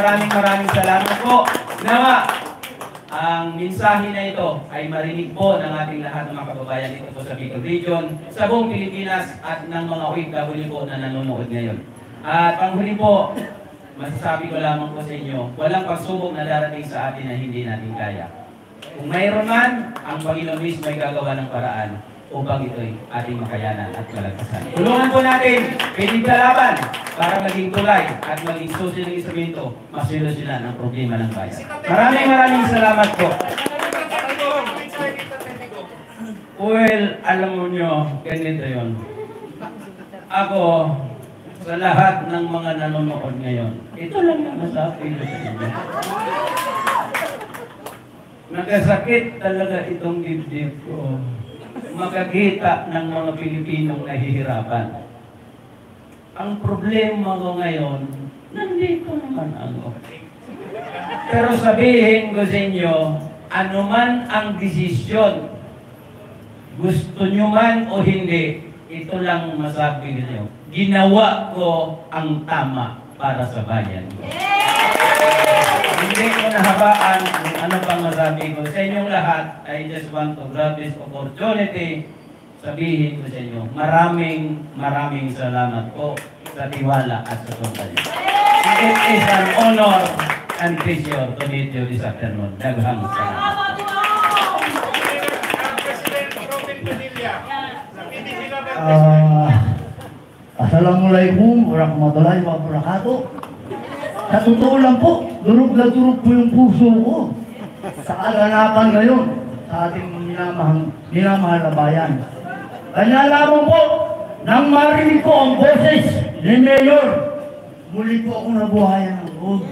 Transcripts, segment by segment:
maraming salamat po. Nawa, ang mensahe na ito ay marinig po ng ating lahat ng mga kababayan dito po sa Bicol Region, sa buong Pilipinas at ng mga OFW po na nanonood ngayon. At panghuli po, masasabi ko lamang po sa inyo, walang pagsubok na darating sa atin na hindi natin kaya. Kung mayroon man, ang Panginoon mismo ay gagawa ng paraan upang ito'y ating makayanan at malagpasan. Tulungan po natin, pinagkalaban para maging tulay at maging susunod instrumento, masolusyonan ang problema ng bayan. Maraming salamat po. Well, alam mo nyo, ganito yun. Ako, sa lahat ng mga nanonood ngayon, ito lang ang masabi ko sa inyo. Nagkasakit talaga itong dibdib ko. Makakita ng mga Pilipinong nahihirapan. Ang problema ko ngayon, nandito naman ako. Pero sabihin ko sa inyo, anuman ang desisyon, gusto nyo man o hindi, ito lang masabi ko sa inyo. Ginawa ko ang tama para sa bayan ko. Hindi ko nahabaan kung ano pang masabi ko. Sa inyong lahat, I just want to grab this opportunity. Sabihin ko sa inyo, maraming salamat po sa tiwala at sa suporta. It is an honor and pleasure to meet you this afternoon. Daghang salamat. Assalamualaikum warahmatullahi wabarakatuh. Sa totoo lang po, durog na durog po yung puso ko sa kaganapan ngayon sa ating minamahal na bayan. Kanya lamang po, nang marinig ko ang boses ni Mayor, muli po akong nabuhayan ng loob.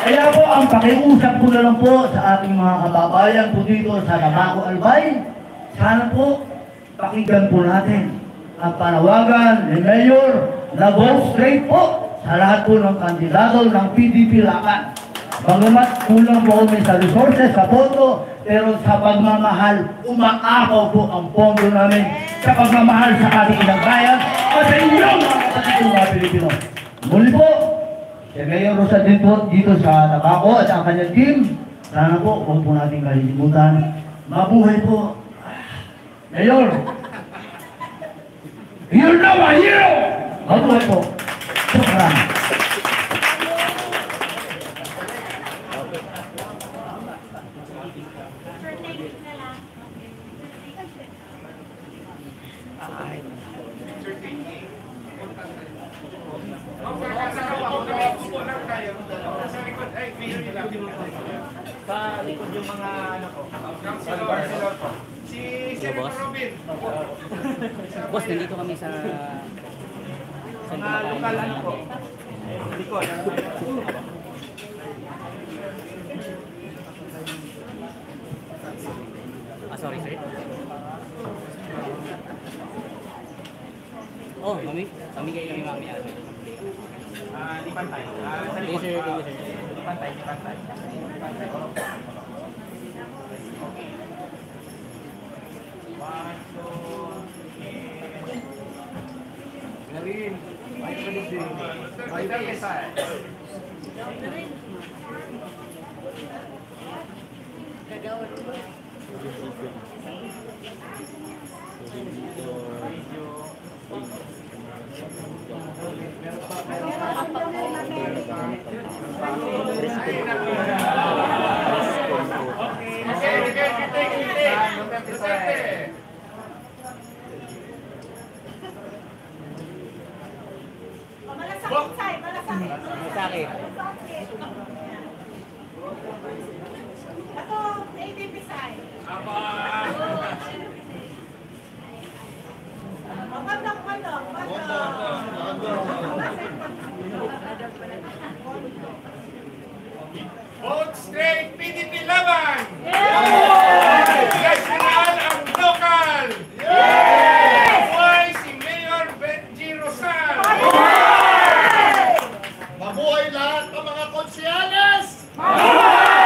Kaya po, ang pakiusap ko na lang po sa ating mga kababayan po dito sa Navaco Albay, sana po, pakinggan po natin ang panawagan ni Mayor na go straight po sa lahat po ng kandidato ng PDP laban. Bagamat kulang po kami sa resources, sa pondo, pero sa pagmamahal, umaakaw po ang pondo namin sa pagmamahal sa ating inang bayan at sa inyong mga kapatid mga Pilipino. Muli po, si Mayor Rosa din po dito sa Navaco at ang kanyang team. Sana po, huwag po natin kalilimutan. Mabuhay po. Mayor, you're now a hero! Mabuhay po. Maraming. Sa likod yung mga ano ko. Barcelona. Si Senator Robin. Boss, nandito kami sa mga lokal ano po. Likod. Sorry, sir. Oh, mami. Pamigay kami mami. Di pantay. Sa likod. Di pantay. Sakit. Ako, ADP side. Vote straight, PDP laban! National ang local! Mabuhay si Mayor Benji Rosal! Mabuhay lahat ng mga konsyales! Mabuhay!